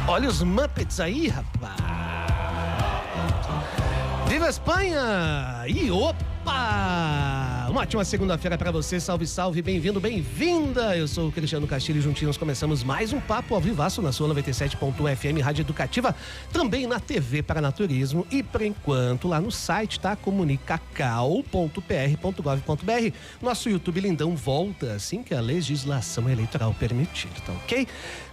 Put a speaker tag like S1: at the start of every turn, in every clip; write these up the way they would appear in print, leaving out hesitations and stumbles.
S1: Olha os Muppets aí, rapaz. Viva a Espanha! E opa! Uma ótima segunda-feira pra você, salve, salve, bem-vindo, bem-vinda! Eu sou o Cristiano Castilho e juntinhos começamos mais um papo ao vivaço na sua 97.fm, Rádio Educativa, também na TV Paranaturismo e, por enquanto, lá no site, tá? comunicacal.pr.gov.br. Nosso YouTube lindão volta assim que a legislação eleitoral permitir, tá ok?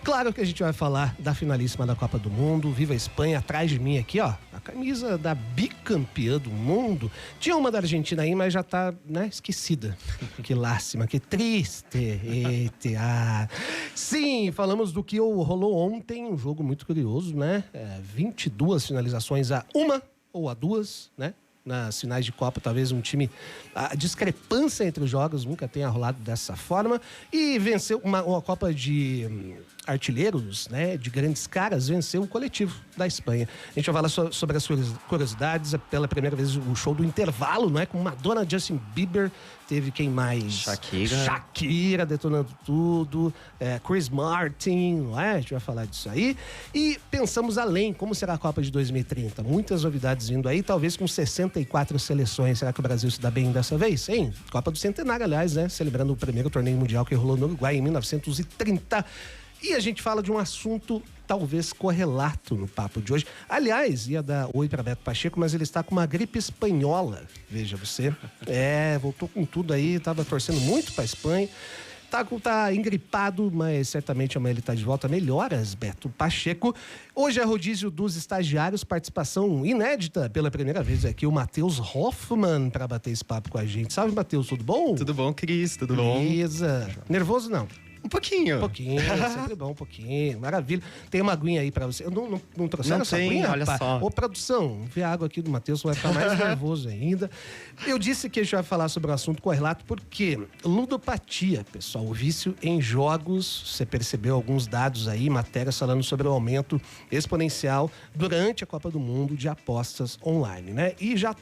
S1: Claro que a gente vai falar da finalíssima da Copa do Mundo, Viva a Espanha, atrás de mim aqui, ó, a camisa da bicampeã do mundo. Tinha uma da Argentina aí, mas já tá, né, esquecida. Que lástima, que triste. Sim, falamos do que rolou ontem, um jogo muito curioso, né? 22 finalizações a uma ou a duas, né? Nas finais de Copa, talvez um time... A discrepância entre os jogos nunca tenha rolado dessa forma. E venceu uma Copa de artilheiros, né? De grandes caras, venceu o coletivo da Espanha. A gente vai falar sobre as curiosidades. Pela primeira vez, o show do intervalo, não é? Com Madonna, Justin Bieber, teve quem mais? Shakira detonando tudo. Chris Martin, não é? A gente vai falar disso aí. E pensamos além, como será a Copa de 2030? Muitas novidades vindo aí, talvez com 64 seleções. Será que o Brasil se dá bem dessa vez? Hein? Copa do Centenário, aliás, né? Celebrando o primeiro torneio mundial que rolou no Uruguai em 1930. E a gente fala de um assunto talvez correlato no papo de hoje. Aliás, ia dar oi para Beto Pacheco, mas ele está com uma gripe espanhola, veja você. Voltou com tudo aí, estava torcendo muito para a Espanha. Tá engripado, mas certamente amanhã ele tá de volta. Melhoras, Beto Pacheco. Hoje é rodízio dos estagiários, participação inédita pela primeira vez aqui, o Matheus Hoffman, para bater esse papo com a gente. Salve, Matheus, tudo bom?
S2: Tudo bom, Cris, tudo bom?
S1: Beleza. Nervoso, não?
S2: Um pouquinho.
S1: Sempre bom, um pouquinho. Maravilha. Tem uma aguinha aí pra você. Eu não trouxeram essa aguinha,
S2: olha só.
S1: Ô, produção, vê a água aqui do Matheus, vai ficar mais nervoso ainda. Eu disse que a gente vai falar sobre um assunto correlato porque ludopatia, pessoal, o vício em jogos, você percebeu alguns dados aí, matérias falando sobre o aumento exponencial durante a Copa do Mundo de apostas online, né? E já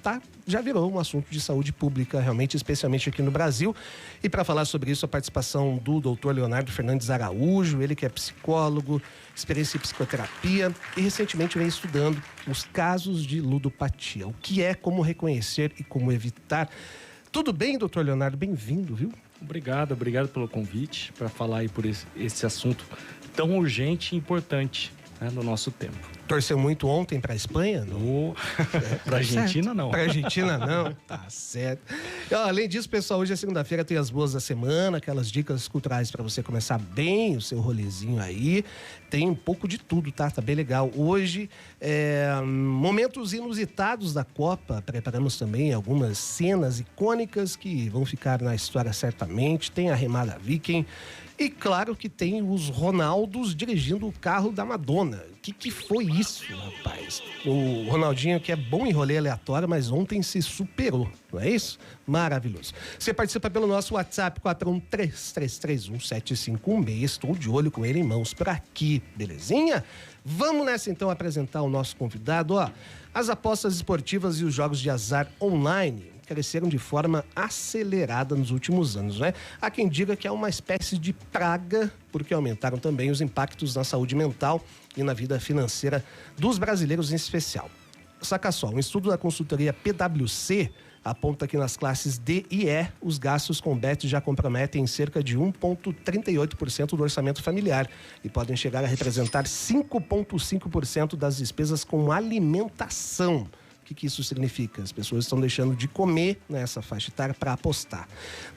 S1: virou um assunto de saúde pública, realmente, especialmente aqui no Brasil. E para falar sobre isso, a participação do doutor Leonardo Fernandes Araújo, ele que é psicólogo, experiência em psicoterapia e recentemente vem estudando os casos de ludopatia. O que é, como reconhecer e como evitar. Tudo bem, doutor Leonardo? Bem-vindo, viu?
S3: Obrigado pelo convite para falar aí por esse assunto tão urgente e importante, né, no nosso tempo.
S1: Torceu muito ontem para a Espanha?
S3: Para a Argentina, não.
S1: Para a Argentina, não. Tá certo. Além disso, pessoal, hoje é segunda-feira, tem as boas da semana, aquelas dicas culturais para você começar bem o seu rolezinho aí. Tem um pouco de tudo, tá? Tá bem legal. Hoje, momentos inusitados da Copa. Preparamos também algumas cenas icônicas que vão ficar na história certamente. Tem a remada Viking. E claro que tem os Ronaldos dirigindo o carro da Madonna. O que foi isso, rapaz? O Ronaldinho, que é bom em rolê aleatório, mas ontem se superou, não é isso? Maravilhoso. Você participa pelo nosso WhatsApp 413331751. Estou de olho com ele em mãos por aqui, belezinha? Vamos nessa então apresentar o nosso convidado. As apostas esportivas e os jogos de azar online cresceram de forma acelerada nos últimos anos, né? Há quem diga que é uma espécie de praga, porque aumentaram também os impactos na saúde mental e na vida financeira dos brasileiros em especial. Saca só, um estudo da consultoria PwC aponta que nas classes D e E, os gastos com bet já comprometem cerca de 1,38% do orçamento familiar e podem chegar a representar 5,5% das despesas com alimentação. O que isso significa? As pessoas estão deixando de comer nessa faixa etária para apostar.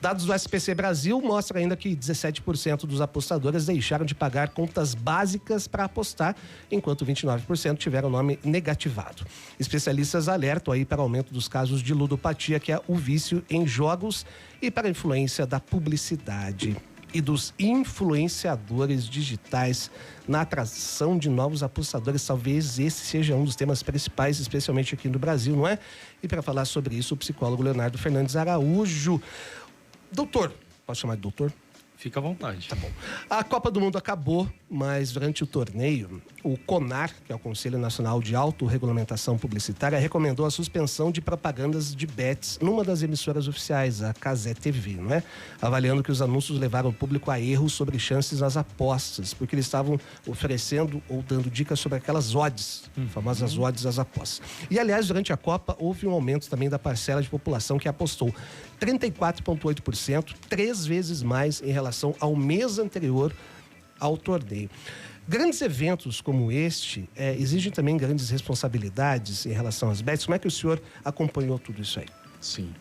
S1: Dados do SPC Brasil mostram ainda que 17% dos apostadores deixaram de pagar contas básicas para apostar, enquanto 29% tiveram o nome negativado. Especialistas alertam aí para o aumento dos casos de ludopatia, que é o vício em jogos, e para a influência da publicidade e dos influenciadores digitais na atração de novos apostadores. Talvez esse seja um dos temas principais, especialmente aqui no Brasil, não é? E para falar sobre isso, o psicólogo Leonardo Fernandes Araújo. Doutor, posso chamar de doutor?
S3: Fica à vontade.
S1: Tá bom. A Copa do Mundo acabou, mas durante o torneio, o CONAR, que é o Conselho Nacional de Autorregulamentação Publicitária, recomendou a suspensão de propagandas de bets numa das emissoras oficiais, a Cazé TV, não é? Avaliando que os anúncios levaram o público a erros sobre chances nas apostas, porque eles estavam oferecendo ou dando dicas sobre aquelas odds, famosas odds das apostas. E, aliás, durante a Copa, houve um aumento também da parcela de população que apostou 34,8%, 3 vezes mais em relação ao mês anterior ao torneio. Grandes eventos como este exigem também grandes responsabilidades em relação às bets. Como é que o senhor acompanhou tudo isso aí?
S3: Sim.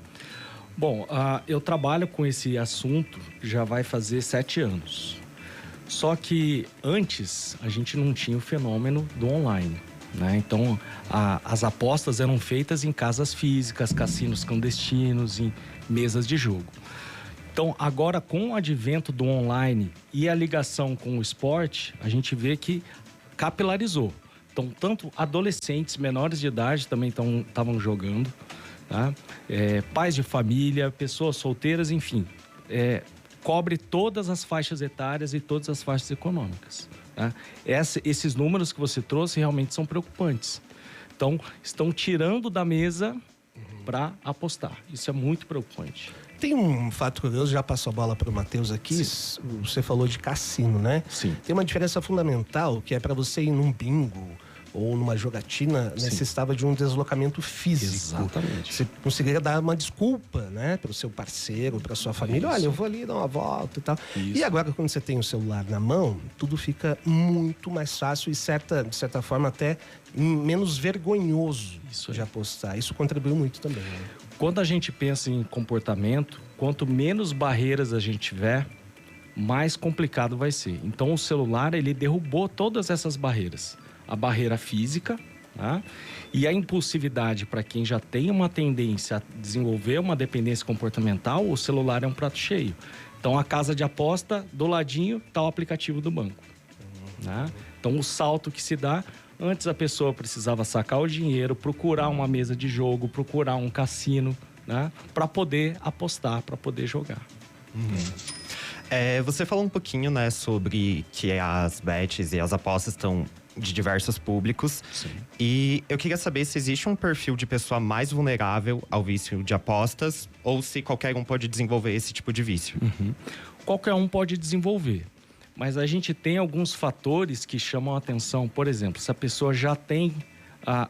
S3: Bom, eu trabalho com esse assunto já vai fazer 7 anos. Só que antes a gente não tinha o fenômeno do online, né? Então, as apostas eram feitas em casas físicas, cassinos clandestinos, em mesas de jogo. Então, agora com o advento do online e a ligação com o esporte, a gente vê que capilarizou. Então, tanto adolescentes, menores de idade também estavam jogando, tá? Pais de família, pessoas solteiras, enfim. Cobre todas as faixas etárias e todas as faixas econômicas. Tá? Esses números que você trouxe realmente são preocupantes. Então, estão tirando da mesa para apostar. Isso é muito preocupante.
S1: Tem um fato curioso, já passou a bola para o Matheus aqui. Sim. Você falou de cassino, né?
S3: Sim.
S1: Tem uma diferença fundamental, que é para você ir num bingo ou numa jogatina, necessitava de um deslocamento físico.
S3: Exatamente.
S1: Você conseguiria dar uma desculpa, né, para o seu parceiro, para sua família. Olha, eu vou ali dar uma volta e tal. Isso. E agora, quando você tem o celular na mão, tudo fica muito mais fácil e, de certa forma, até menos vergonhoso de apostar. Isso contribuiu muito também, né?
S3: Quando a gente pensa em comportamento, quanto menos barreiras a gente tiver, mais complicado vai ser. Então, o celular, ele derrubou todas essas barreiras. A barreira física, tá? E a impulsividade para quem já tem uma tendência a desenvolver uma dependência comportamental, o celular é um prato cheio. Então, a casa de aposta, do ladinho, está o aplicativo do banco. Né? Então, o salto que se dá, antes a pessoa precisava sacar o dinheiro, procurar uma mesa de jogo, procurar um cassino, né? Para poder apostar, para poder jogar.
S2: Você falou um pouquinho, né, sobre que as bets e as apostas estão de diversos públicos.
S3: Sim.
S2: E eu queria saber se existe um perfil de pessoa mais vulnerável ao vício de apostas ou se qualquer um pode desenvolver esse tipo de vício.
S3: Qualquer um pode desenvolver, mas a gente tem alguns fatores que chamam a atenção. Por exemplo, se a pessoa já tem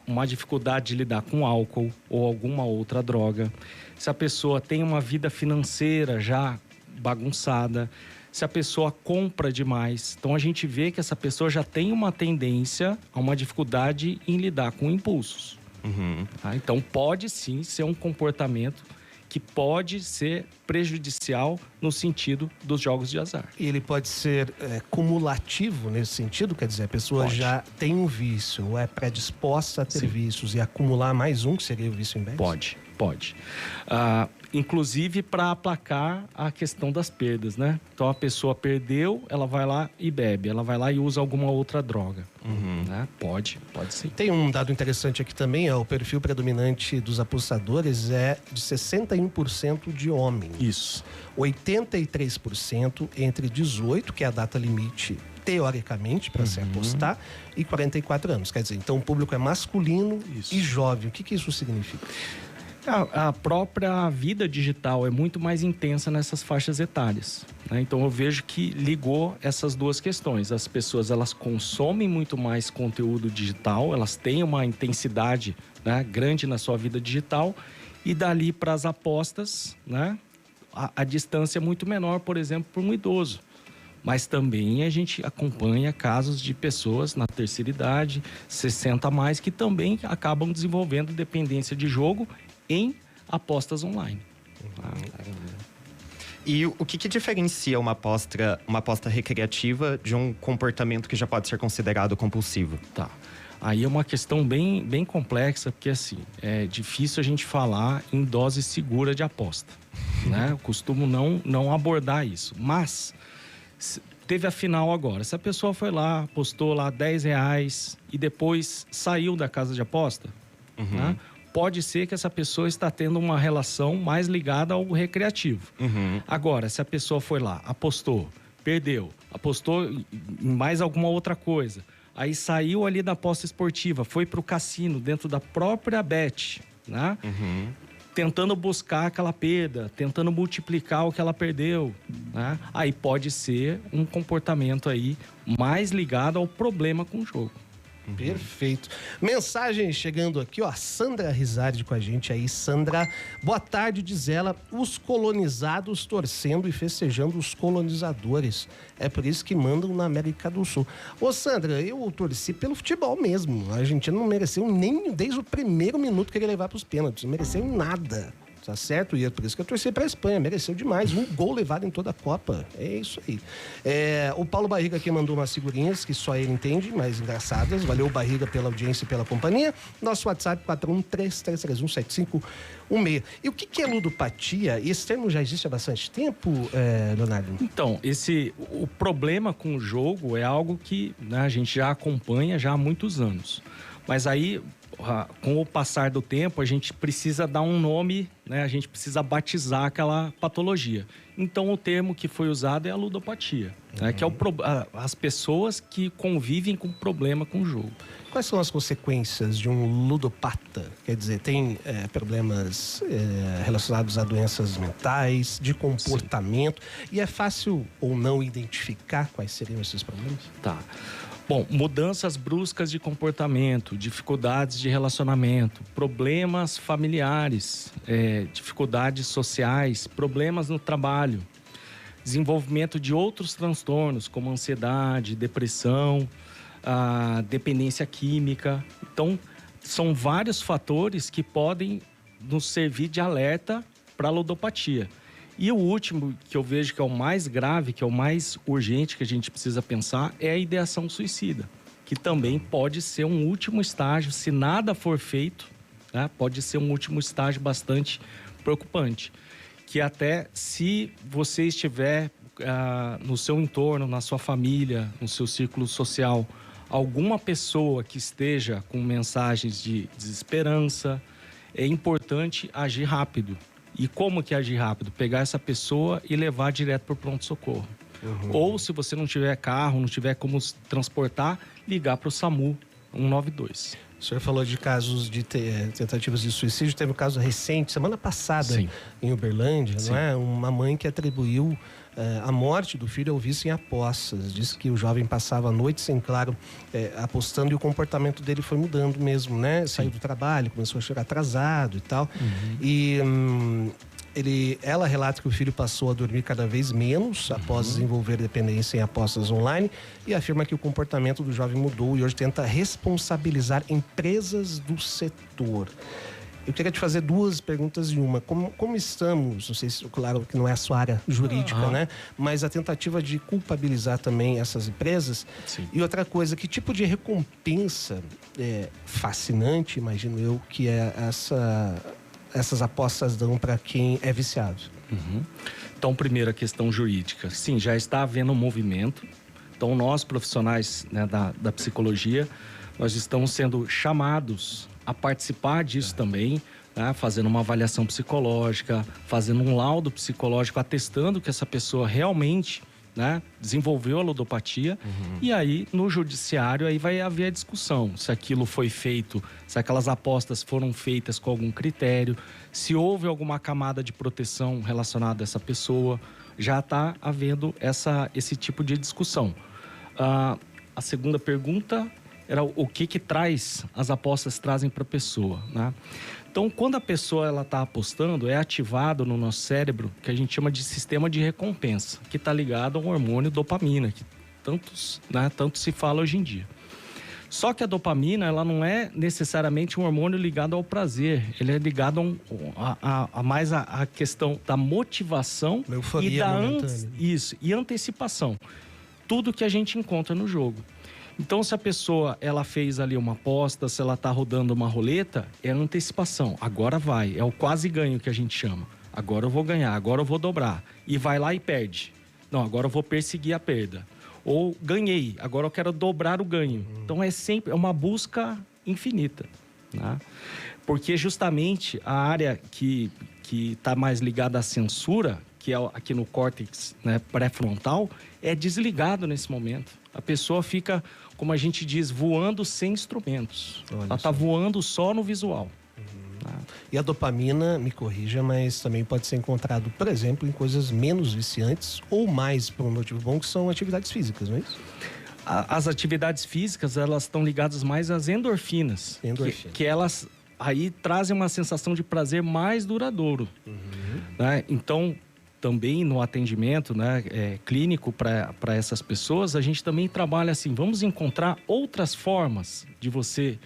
S3: uma dificuldade de lidar com álcool ou alguma outra droga, se a pessoa tem uma vida financeira já bagunçada, se a pessoa compra demais. Então, a gente vê que essa pessoa já tem uma tendência a uma dificuldade em lidar com impulsos. Tá? Então, pode sim ser um comportamento que pode ser prejudicial no sentido dos jogos de azar.
S1: E ele pode ser cumulativo nesse sentido? Quer dizer, a pessoa já tem um vício, ou é predisposta a ter vícios e acumular mais um, que seria o vício em bets?
S3: Pode. Inclusive para aplacar a questão das perdas, né? Então, a pessoa perdeu, ela vai lá e bebe. Ela vai lá e usa alguma outra droga. Né? Pode sim.
S1: Tem um dado interessante aqui também, o perfil predominante dos apostadores é de 61% de homens.
S3: Isso.
S1: 83% entre 18, que é a data limite teoricamente para se apostar, e 44 anos. Quer dizer, então o público é masculino e jovem. O que isso significa?
S3: A própria vida digital é muito mais intensa nessas faixas etárias, né? Então eu vejo que ligou essas duas questões. As pessoas, elas consomem muito mais conteúdo digital, elas têm uma intensidade, né, grande na sua vida digital, e dali para as apostas, né, a distância é muito menor, por exemplo, para um idoso. Mas também a gente acompanha casos de pessoas na terceira idade, 60 a mais, que também acabam desenvolvendo dependência de jogo em apostas online.
S2: E o que diferencia uma aposta recreativa de um comportamento que já pode ser considerado compulsivo?
S3: Tá. Aí é uma questão bem complexa, porque assim, é difícil a gente falar em dose segura de aposta, né? Eu costumo não abordar isso. Mas teve a final agora. Se a pessoa foi lá, apostou lá R$10 e depois saiu da casa de aposta, né? pode ser que essa pessoa está tendo uma relação mais ligada ao recreativo. Agora, se a pessoa foi lá, apostou, perdeu, apostou em mais alguma outra coisa, aí saiu ali da aposta esportiva, foi para o cassino, dentro da própria bet, né? Tentando buscar aquela perda, tentando multiplicar o que ela perdeu, né? Aí pode ser um comportamento aí mais ligado ao problema com o jogo.
S1: Perfeito. Mensagem chegando aqui, ó. Sandra Rizardi com a gente aí. Sandra, boa tarde, diz ela. Os colonizados torcendo e festejando os colonizadores. É por isso que mandam na América do Sul. Ô, Sandra, eu torci pelo futebol mesmo. A Argentina não mereceu nem desde o primeiro minuto que ele levar pros pênaltis. Não mereceu nada. Tá certo? E é por isso que eu torci pra Espanha. Mereceu demais. Um gol levado em toda a Copa. É isso aí. O Paulo Barriga aqui mandou umas figurinhas que só ele entende, mas engraçadas. Valeu, Barriga, pela audiência e pela companhia. Nosso WhatsApp, 413-331-7516. E o que é ludopatia? Esse termo já existe há bastante tempo, Leonardo?
S3: Então, o problema com o jogo é algo que, né, a gente já acompanha já há muitos anos. Mas aí, com o passar do tempo, a gente precisa dar um nome, né? A gente precisa batizar aquela patologia. Então, o termo que foi usado é a ludopatia, né? Que é as pessoas que convivem com problema com o jogo.
S1: Quais são as consequências de um ludopata? Quer dizer, tem problemas relacionados a doenças mentais, de comportamento. Sim. E é fácil ou não identificar quais seriam esses problemas?
S3: Tá. Bom, mudanças bruscas de comportamento, dificuldades de relacionamento, problemas familiares, dificuldades sociais, problemas no trabalho, desenvolvimento de outros transtornos, como ansiedade, depressão, dependência química. Então, são vários fatores que podem nos servir de alerta para a ludopatia. E o último, que eu vejo que é o mais grave, que é o mais urgente que a gente precisa pensar, é a ideação suicida, que também pode ser um último estágio, se nada for feito, né, pode ser um último estágio bastante preocupante. Que até se você estiver no seu entorno, na sua família, no seu círculo social, alguma pessoa que esteja com mensagens de desesperança, é importante agir rápido. E como que agir rápido? Pegar essa pessoa e levar direto para o pronto-socorro. Ou, se você não tiver carro, não tiver como transportar, ligar para o SAMU 192.
S1: O senhor falou de casos de tentativas de suicídio. Teve um caso recente, semana passada, sim, em Uberlândia, sim, não é? Uma mãe que atribuiu a morte do filho ao vício em apostas. Disse que o jovem passava noites em claro apostando, e o comportamento dele foi mudando mesmo, né? Sim. Saiu do trabalho, começou a chegar atrasado e tal. E ela relata que o filho passou a dormir cada vez menos após desenvolver dependência em apostas online, e afirma que o comportamento do jovem mudou e hoje tenta responsabilizar empresas do setor. Eu queria te fazer duas perguntas em uma. Como estamos, não sei se, claro que não é a sua área jurídica, né? Mas a tentativa de culpabilizar também essas empresas. Sim. E outra coisa, que tipo de recompensa fascinante, imagino eu, que essas apostas dão para quem é viciado?
S3: Então, primeiro, a questão jurídica. Sim, já está havendo um movimento. Então, nós, profissionais, né, da psicologia, nós estamos sendo chamados a participar disso também, né? Fazendo uma avaliação psicológica, fazendo um laudo psicológico, atestando que essa pessoa realmente, né, desenvolveu a ludopatia. E aí, no judiciário, aí vai haver a discussão se aquilo foi feito, se aquelas apostas foram feitas com algum critério, se houve alguma camada de proteção relacionada a essa pessoa. Já está havendo esse tipo de discussão. A segunda pergunta era o que as apostas trazem para a pessoa, né? Então, quando a pessoa está apostando, é ativado no nosso cérebro que a gente chama de sistema de recompensa, que está ligado ao hormônio dopamina, que tanto se fala hoje em dia. Só que a dopamina, ela não é necessariamente um hormônio ligado ao prazer, ele é ligado mais a questão da motivação e da antecipação. Tudo que a gente encontra no jogo. Então, se a pessoa ela fez ali uma aposta, se ela está rodando uma roleta, é a antecipação. Agora vai, é o quase ganho que a gente chama. Agora eu vou ganhar, agora eu vou dobrar. E vai lá e perde. Não, agora eu vou perseguir a perda. Ou ganhei, agora eu quero dobrar o ganho. Então, é sempre uma busca infinita, né? Porque justamente a área que está mais ligada à censura, que é aqui no córtex, né, pré-frontal, é desligado nesse momento. A pessoa fica, como a gente diz, voando sem instrumentos. Ela está voando só no visual.
S1: E a dopamina, me corrija, mas também pode ser encontrado, por exemplo, em coisas menos viciantes ou mais, por um motivo bom, que são atividades físicas, não é isso?
S3: As atividades físicas, elas estão ligadas mais às endorfinas. Que elas aí trazem uma sensação de prazer mais duradouro. Né? Então, também no atendimento, né, clínico para essas pessoas, a gente também trabalha assim, vamos encontrar outras formas de você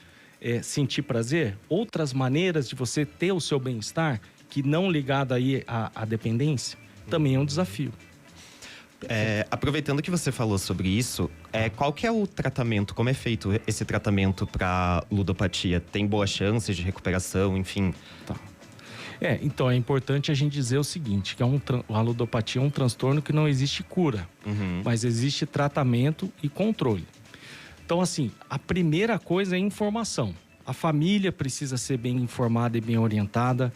S3: sentir prazer, outras maneiras de você ter o seu bem-estar, que não ligado aí à dependência, também é um desafio.
S2: Aproveitando que você falou sobre isso, qual que é o tratamento, como é feito esse tratamento para ludopatia? Tem boas chances de recuperação, enfim?
S3: Tá. Então é importante a gente dizer o seguinte, que a ludopatia é um transtorno que não existe cura, mas existe tratamento e controle. Então, assim, a primeira coisa é informação. A família precisa ser bem informada e bem orientada.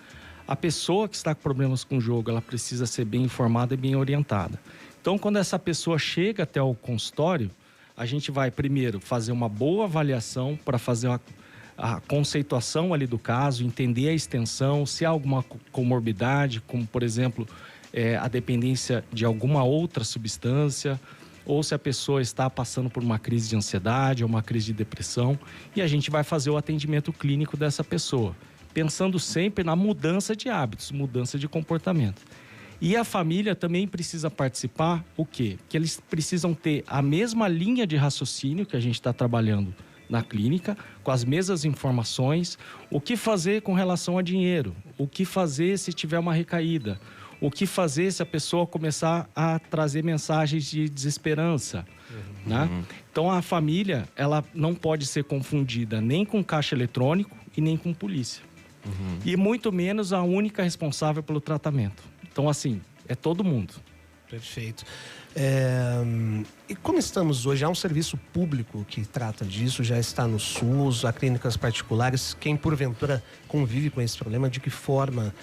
S3: A pessoa que está com problemas com o jogo, ela precisa ser bem informada e bem orientada. Então, quando essa pessoa chega até o consultório, a gente vai primeiro fazer uma boa avaliação para fazer a conceituação ali do caso, entender a extensão, se há alguma comorbidade, como, por exemplo, a dependência de alguma outra substância, ou se a pessoa está passando por uma crise de ansiedade ou uma crise de depressão, e a gente vai fazer o atendimento clínico dessa pessoa, pensando sempre na mudança de hábitos, mudança de comportamento. E a família também precisa participar, o quê? Que eles precisam ter a mesma linha de raciocínio que a gente está trabalhando na clínica, com as mesmas informações, o que fazer com relação a dinheiro, o que fazer se tiver uma recaída, o que fazer se a pessoa começar a trazer mensagens de desesperança, né? Então, a família, ela não pode ser confundida nem com caixa eletrônico e nem com polícia. E muito menos a única responsável pelo tratamento. Então, assim, é todo mundo.
S1: Perfeito. E como estamos hoje? Há um serviço público que trata disso, já está no SUS, há clínicas particulares. Quem porventura convive com esse problema, de que forma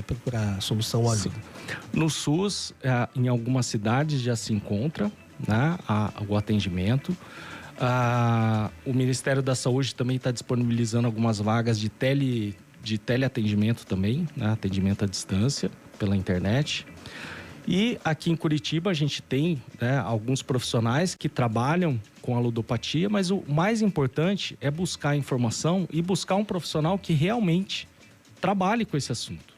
S1: procurar solução ou ajuda?
S3: No SUS, em algumas cidades já se encontra, né, o atendimento. O Ministério da Saúde também está disponibilizando algumas vagas de teleatendimento também, né, atendimento à distância pela internet. E aqui em Curitiba a gente tem, né, alguns profissionais que trabalham com a ludopatia, mas o mais importante é buscar informação e buscar um profissional que realmente trabalhe com esse assunto.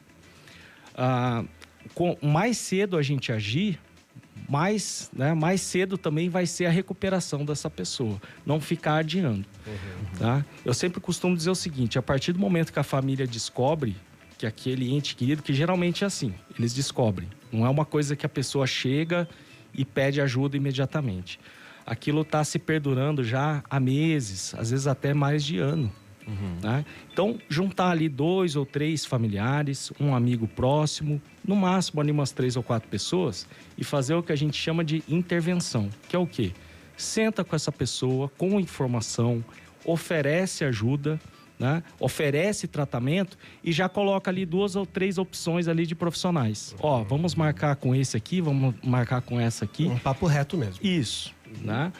S3: Mais cedo a gente agir, mais cedo também vai ser a recuperação dessa pessoa, não ficar adiando. Tá? Eu sempre costumo dizer o seguinte, a partir do momento que a família descobre que aquele ente querido, que geralmente é assim, eles descobrem. Não é uma coisa que a pessoa chega e pede ajuda imediatamente. Aquilo está se perdurando já há meses, às vezes até mais de ano. Né? Então, juntar ali 2 ou 3 familiares, um amigo próximo, no máximo ali umas 3 ou 4 pessoas, e fazer o que a gente chama de intervenção, que é o quê? Senta com essa pessoa, com informação, oferece ajuda, né? Oferece tratamento e já coloca ali 2 ou 3 opções ali de profissionais. Vamos marcar com esse aqui, vamos marcar com essa aqui.
S1: Um papo reto mesmo.
S3: Isso, né?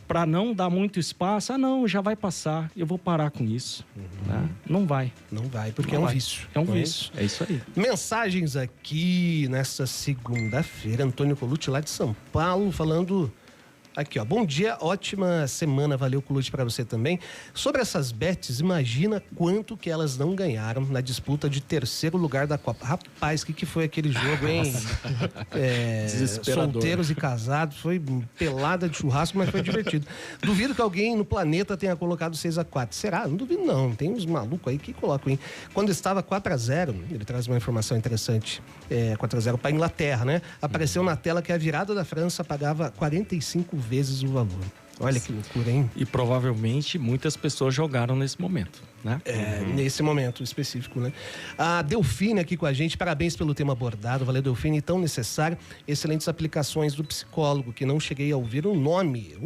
S3: Para não dar muito espaço, não, já vai passar, eu vou parar com isso. Né? Não vai.
S1: Não vai, porque é um vício.
S3: É um vício, é isso aí.
S1: Mensagens aqui nesta segunda-feira. Antônio Colucci, lá de São Paulo, falando... Aqui, ó. Bom dia, ótima semana. Valeu, Colucci, para você também. Sobre essas bets, imagina quanto que elas não ganharam na disputa de 3º lugar da Copa. Rapaz, que foi aquele jogo, hein? Solteiros e casados. Foi pelada de churrasco, mas foi divertido. Duvido que alguém no planeta tenha colocado 6-4. Será? Não duvido, não. Tem uns malucos aí que colocam, hein? Quando estava 4-0, ele traz uma informação interessante. 4-0 para a Inglaterra, né? Apareceu na tela que a virada da França pagava 45 vezes o valor. Olha que loucura, hein?
S3: E provavelmente muitas pessoas jogaram nesse momento, né?
S1: Nesse momento específico, né? A Delfine aqui com a gente, parabéns pelo tema abordado, valeu, Delfine, tão necessário. Excelentes aplicações do psicólogo, que não cheguei a ouvir um nome,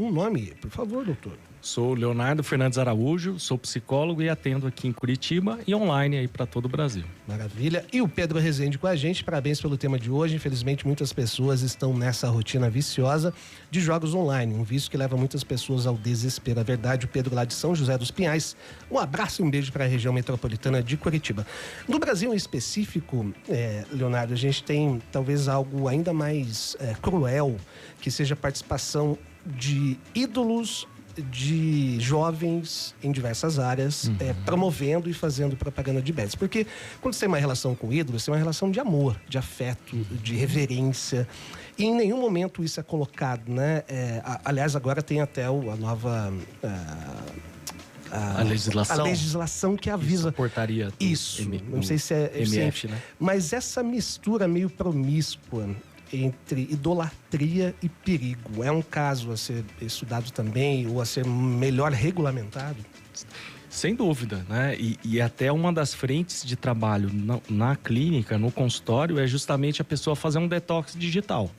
S1: por favor, doutor.
S3: Sou Leonardo Fernandes Araújo, sou psicólogo e atendo aqui em Curitiba e online aí para todo o Brasil.
S1: Maravilha. E o Pedro Rezende com a gente, parabéns pelo tema de hoje. Infelizmente, muitas pessoas estão nessa rotina viciosa de jogos online, um vício que leva muitas pessoas ao desespero. A verdade, o Pedro lá de São José dos Pinhais. Um abraço e um beijo para a região metropolitana de Curitiba. No Brasil em específico, Leonardo, a gente tem talvez algo ainda mais cruel, que seja a participação de ídolos de jovens em diversas áreas, promovendo e fazendo propaganda de bets. Porque quando você tem uma relação com ídolos, você tem uma relação de amor, de afeto, de reverência. E em nenhum momento isso é colocado, né? Aliás, agora tem até a nova...
S3: A legislação.
S1: A legislação que avisa...
S3: Isso, portaria.
S1: Isso. Não sei se é...
S3: MF, né?
S1: Mas essa mistura meio promíscua entre idolatria e perigo, é um caso a ser estudado também ou a ser melhor regulamentado?
S3: Sem dúvida, né? E até uma das frentes de trabalho na clínica, no consultório, é justamente a pessoa fazer um detox digital.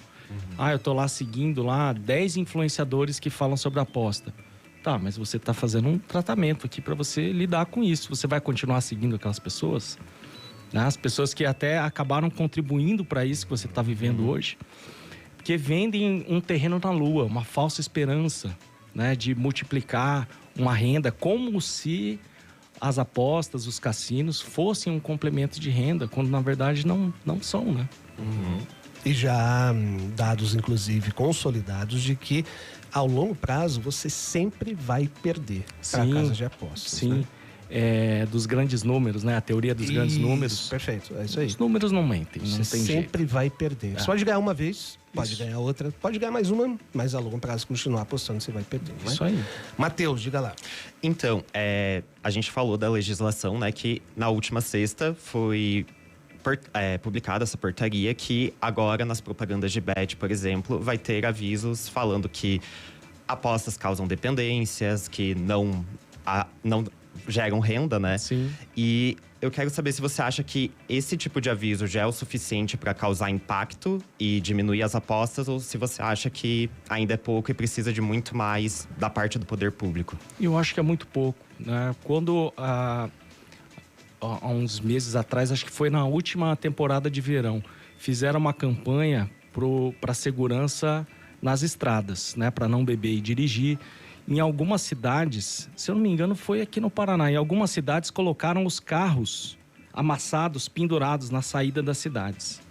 S3: Eu tô lá seguindo 10 influenciadores que falam sobre aposta. Tá, mas você tá fazendo um tratamento aqui para você lidar com isso. Você vai continuar seguindo aquelas pessoas? As pessoas que até acabaram contribuindo para isso que você está vivendo hoje, porque vendem um terreno na lua, uma falsa esperança, né, de multiplicar uma renda, como se as apostas, os cassinos fossem um complemento de renda, quando na verdade não são, né?
S1: E já há dados, inclusive, consolidados de que ao longo prazo você sempre vai perder para casas de apostas.
S3: Sim.
S1: Né?
S3: Dos grandes números, né? A teoria dos grandes números.
S1: Perfeito, é isso aí.
S3: Os números não mentem, não
S1: Você
S3: tem jeito.
S1: sempre vai perder. Você pode ganhar uma vez, pode ganhar outra, pode ganhar mais uma, mas a longo prazo continuar apostando, você vai perder. Né?
S3: Isso aí.
S1: Matheus, diga lá.
S2: Então, a gente falou da legislação, né? Que na última sexta foi publicada essa portaria que agora nas propagandas de bet, por exemplo, vai ter avisos falando que apostas causam dependências, que não geram renda, né?
S3: Sim.
S2: E eu quero saber se você acha que esse tipo de aviso já é o suficiente para causar impacto e diminuir as apostas, ou se você acha que ainda é pouco e precisa de muito mais da parte do poder público.
S3: Eu acho que é muito pouco, né? Quando há uns meses atrás, acho que foi na última temporada de verão, fizeram uma campanha para segurança nas estradas, né? Para não beber e dirigir. Em algumas cidades, se eu não me engano, foi aqui no Paraná. Em algumas cidades colocaram os carros amassados, pendurados na saída das cidades.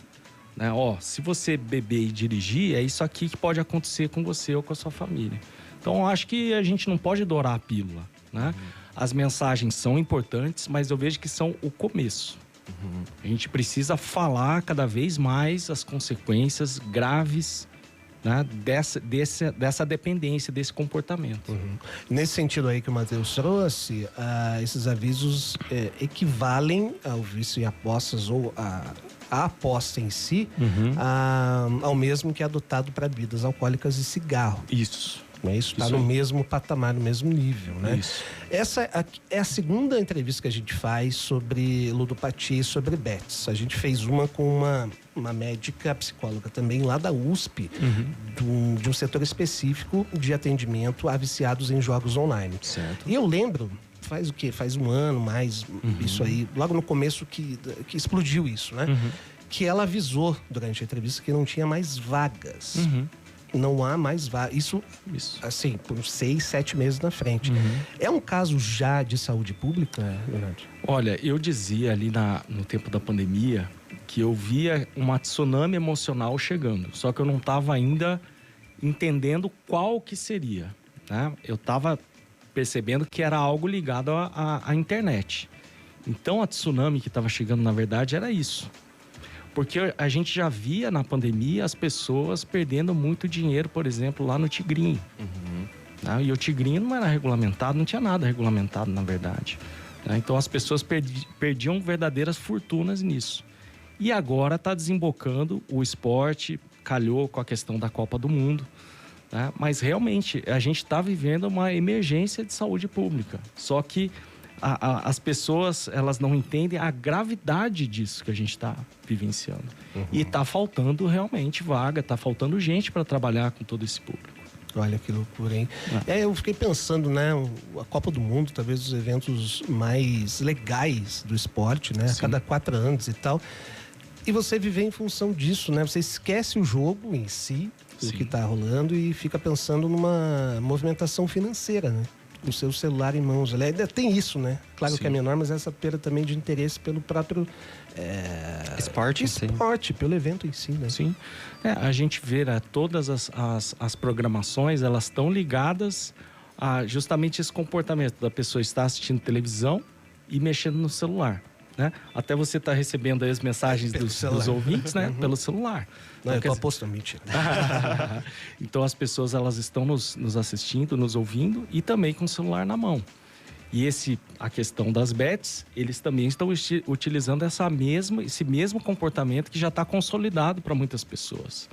S3: Né? Se você beber e dirigir, é isso aqui que pode acontecer com você ou com a sua família. Então, eu acho que a gente não pode dourar a pílula, né? As mensagens são importantes, mas eu vejo que são o começo. A gente precisa falar cada vez mais as consequências graves, né, dessa dependência, desse comportamento.
S1: Nesse sentido aí que o Matheus trouxe, esses avisos equivalem ao vício em apostas ou a aposta em si, ao mesmo que é adotado para bebidas alcoólicas e cigarro.
S3: Isso.
S1: Isso está no mesmo patamar, no mesmo nível, né?
S3: Isso.
S1: Essa é a segunda entrevista que a gente faz sobre ludopatia e sobre bets. A gente fez uma com uma médica psicóloga também lá da USP, de um setor específico de atendimento a viciados em jogos online.
S3: Certo.
S1: E eu lembro, faz o quê? Faz um ano mais, isso aí, logo no começo que explodiu isso, né? Que ela avisou durante a entrevista que não tinha mais vagas. Não há mais vagas. Isso, assim, por 6, 7 meses na frente. É um caso já de saúde pública, Leonardo?
S3: Olha, eu dizia ali no tempo da pandemia que eu via uma tsunami emocional chegando. Só que eu não estava ainda entendendo qual que seria, né? Eu estava percebendo que era algo ligado à internet. Então, a tsunami que estava chegando, na verdade, era isso. Porque a gente já via na pandemia as pessoas perdendo muito dinheiro, por exemplo, lá no Tigrinho. Né? E o Tigrinho não era regulamentado, não tinha nada regulamentado, na verdade. Né? Então, as pessoas perdiam verdadeiras fortunas nisso. E agora está desembocando o esporte, calhou com a questão da Copa do Mundo. Né? Mas, realmente, a gente está vivendo uma emergência de saúde pública. Só que as pessoas, elas não entendem a gravidade disso que a gente está vivenciando. E está faltando realmente vaga, está faltando gente para trabalhar com todo esse público.
S1: Olha que loucura, hein? Eu fiquei pensando, né? A Copa do Mundo, talvez os eventos mais legais do esporte, né? A cada 4 anos e tal. E você viver em função disso, né? Você esquece o jogo em si, o que tá rolando, e fica pensando numa movimentação financeira, né? Com o seu celular em mãos. Ainda tem isso, né? Claro que é menor, mas essa perda também de interesse pelo próprio esporte, pelo evento em si, né?
S3: Sim. A gente vê, né, todas as programações, elas estão ligadas a justamente esse comportamento da pessoa estar assistindo televisão e mexendo no celular. Né? Até você está recebendo aí as mensagens dos ouvintes, né? Pelo celular.
S1: Não, eu tô apostando, mentira.
S3: Então as pessoas, elas estão nos assistindo, nos ouvindo e também com o celular na mão. E a questão das bets, eles também estão utilizando esse mesmo comportamento que já está consolidado para muitas pessoas.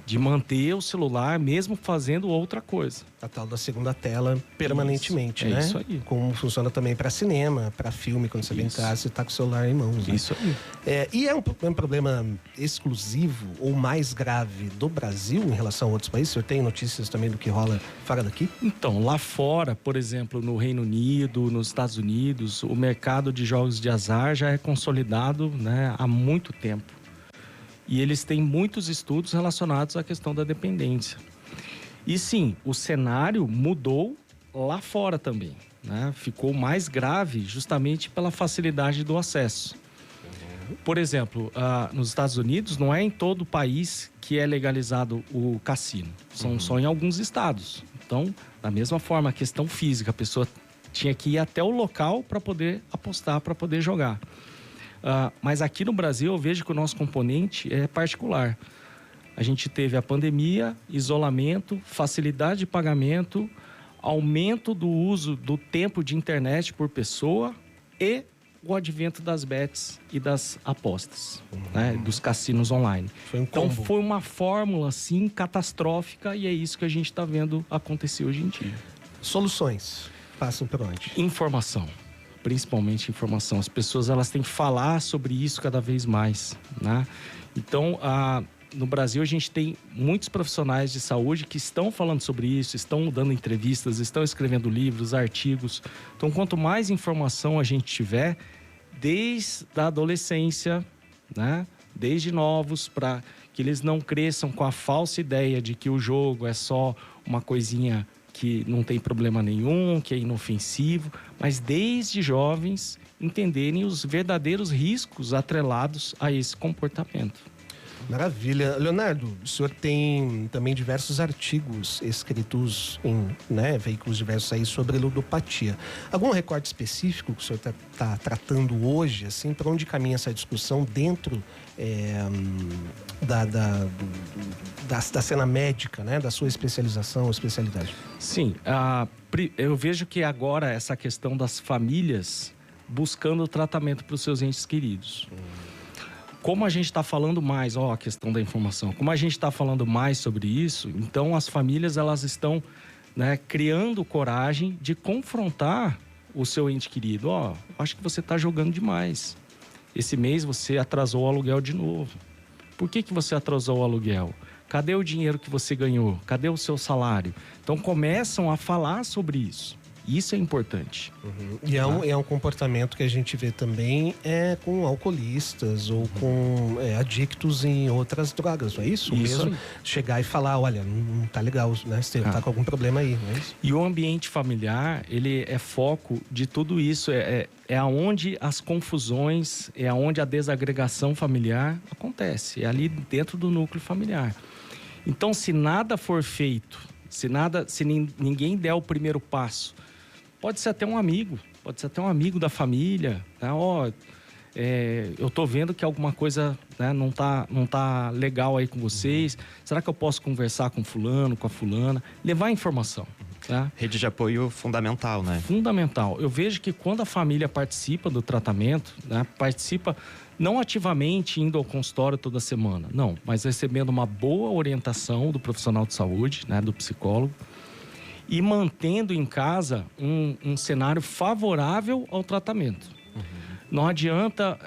S3: De manter o celular mesmo fazendo outra coisa.
S1: A tal da segunda tela permanentemente, né?
S3: Isso aí.
S1: Como funciona também para cinema, para filme, quando você vem em casa, você está com o celular em mãos. Né?
S3: Isso aí.
S1: E é um problema exclusivo ou mais grave do Brasil em relação a outros países? O senhor tem notícias também do que rola fora daqui?
S3: Então, lá fora, por exemplo, no Reino Unido, nos Estados Unidos, o mercado de jogos de azar já é consolidado, né, há muito tempo. E eles têm muitos estudos relacionados à questão da dependência. E sim, o cenário mudou lá fora também, né? Ficou mais grave justamente pela facilidade do acesso. Por exemplo, nos Estados Unidos, não é em todo o país que é legalizado o cassino. São só em alguns estados. Então, da mesma forma, a questão física, a pessoa tinha que ir até o local para poder apostar, para poder jogar. Mas aqui no Brasil, eu vejo que o nosso componente é particular. A gente teve a pandemia, isolamento, facilidade de pagamento, aumento do uso do tempo de internet por pessoa e o advento das bets e das apostas, né, dos cassinos online. Então foi uma fórmula assim catastrófica e é isso que a gente está vendo acontecer hoje em dia.
S1: Soluções passam por onde?
S3: Informação, principalmente informação. As pessoas, elas têm que falar sobre isso cada vez mais, né? Então, no Brasil, a gente tem muitos profissionais de saúde que estão falando sobre isso, estão dando entrevistas, estão escrevendo livros, artigos. Então, quanto mais informação a gente tiver, desde a adolescência, né? Desde novos, para que eles não cresçam com a falsa ideia de que o jogo é só uma coisinha que não tem problema nenhum, que é inofensivo, mas desde jovens entenderem os verdadeiros riscos atrelados a esse comportamento.
S1: Maravilha. Leonardo, o senhor tem também diversos artigos escritos em, né, veículos diversos aí sobre ludopatia. Algum recorte específico que o senhor está tratando hoje, assim, para onde caminha essa discussão dentro da cena médica, né, da sua especialização ou especialidade?
S3: Sim, eu vejo que agora essa questão das famílias buscando o tratamento para os seus entes queridos. Como a gente está falando mais, a questão da informação, como a gente está falando mais sobre isso, então as famílias, elas estão, né, criando coragem de confrontar o seu ente querido. Acho que você está jogando demais. Esse mês você atrasou o aluguel de novo. Por que você atrasou o aluguel? Cadê o dinheiro que você ganhou? Cadê o seu salário? Então começam a falar sobre isso. Isso é importante.
S1: E é um comportamento que a gente vê também com alcoolistas ou com adictos em outras drogas, não é isso?
S3: Isso
S1: mesmo. Chegar e falar, olha, não tá legal, né? Você tá com algum problema aí, não é isso?
S3: E o ambiente familiar, ele é foco de tudo isso. É aonde as confusões, é aonde a desagregação familiar acontece. É ali dentro do núcleo familiar. Então, se nada for feito, se ninguém der o primeiro passo, pode ser até um amigo da família, né? Eu tô vendo que alguma coisa, né, não tá legal aí com vocês. Será que eu posso conversar com fulano, com a fulana? Levar informação. Tá?
S2: Rede de apoio fundamental, né?
S3: Fundamental. Eu vejo que quando a família participa do tratamento, né, participa não ativamente indo ao consultório toda semana, não, mas recebendo uma boa orientação do profissional de saúde, né, do psicólogo, e mantendo em casa um cenário favorável ao tratamento. Não adianta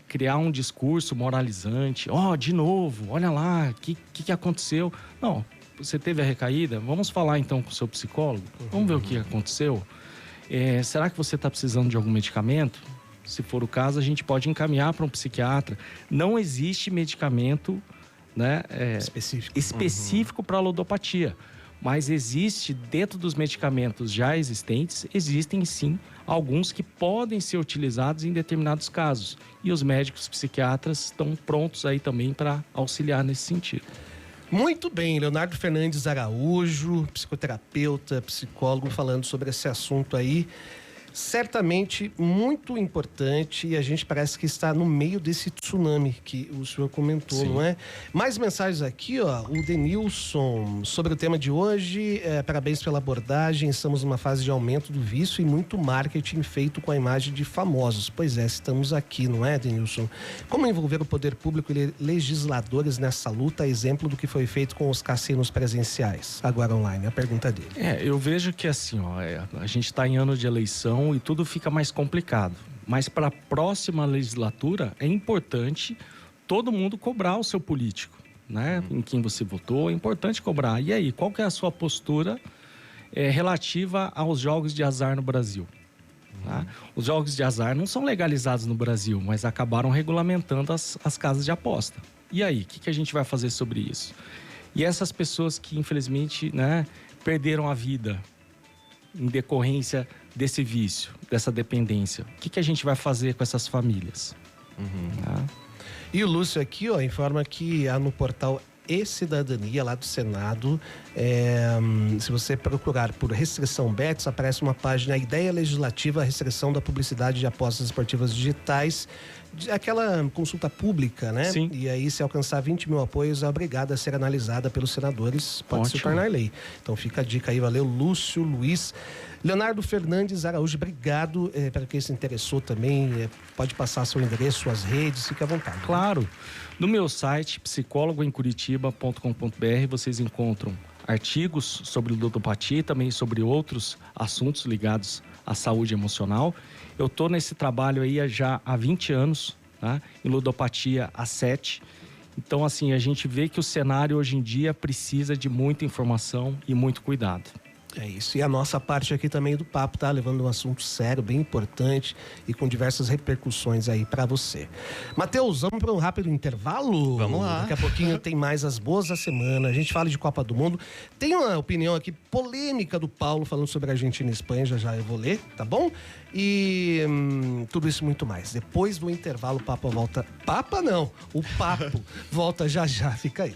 S3: criar um discurso moralizante. De novo, olha lá, o que aconteceu? Não, você teve a recaída, vamos falar então com o seu psicólogo, vamos ver o que aconteceu. Será que você está precisando de algum medicamento? Se for o caso, a gente pode encaminhar para um psiquiatra. Não existe medicamento, né, específico para ludopatia. Mas existe, dentro dos medicamentos já existentes, existem sim alguns que podem ser utilizados em determinados casos. E os médicos psiquiatras estão prontos aí também para auxiliar nesse sentido.
S1: Muito bem, Leonardo Fernandes Araújo, psicoterapeuta, psicólogo, falando sobre esse assunto aí. Certamente muito importante, e a gente parece que está no meio desse tsunami que o senhor comentou, não é? Mais mensagens aqui, ó. O Denilson, sobre o tema de hoje, parabéns pela abordagem, estamos numa fase de aumento do vício e muito marketing feito com a imagem de famosos. Pois é, estamos aqui, não é, Denilson? Como envolver o poder público e legisladores nessa luta, exemplo do que foi feito com os cassinos presenciais, agora online? A pergunta dele.
S3: Eu vejo que assim, ó, a gente está em ano de eleição e tudo fica mais complicado. Mas para a próxima legislatura é importante todo mundo cobrar o seu político, né? Em quem você votou, é importante cobrar. E aí, qual que é a sua postura relativa aos jogos de azar no Brasil? Tá? Os jogos de azar não são legalizados no Brasil, mas acabaram regulamentando as casas de aposta. E aí, o que a gente vai fazer sobre isso? E essas pessoas que, infelizmente, né, perderam a vida em decorrência desse vício, dessa dependência. O que a gente vai fazer com essas famílias? Tá?
S1: E o Lúcio aqui, ó, informa que há no portal E-Cidadania, lá do Senado, se você procurar por restrição bets, aparece uma página Ideia Legislativa, Restrição da Publicidade de Apostas Esportivas Digitais, aquela consulta pública, né?
S3: Sim.
S1: E aí, se alcançar 20 mil apoios, é obrigada a ser analisada pelos senadores, pode se tornar lei. Então fica a dica aí, valeu, Lúcio, Luiz. Leonardo Fernandes Araújo, obrigado para quem se interessou também, pode passar seu endereço, suas redes, fique à vontade.
S3: Claro. No meu site, psicologoemcuritiba.com.br, vocês encontram artigos sobre ludopatia e também sobre outros assuntos ligados à saúde emocional. Eu estou nesse trabalho aí já há 20 anos, tá? Em ludopatia há 7. Então, assim, a gente vê que o cenário hoje em dia precisa de muita informação e muito cuidado.
S1: É isso, e a nossa parte aqui também do papo tá levando um assunto sério, bem importante e com diversas repercussões aí para você. Matheus, vamos para um rápido intervalo?
S2: Vamos lá.
S1: Daqui a pouquinho tem mais as boas da semana, a gente fala de Copa do Mundo. Tem uma opinião aqui polêmica do Paulo falando sobre a Argentina e Espanha, já eu vou ler, tá bom? E tudo isso e muito mais. Depois do intervalo, o papo volta... O papo volta já, fica aí.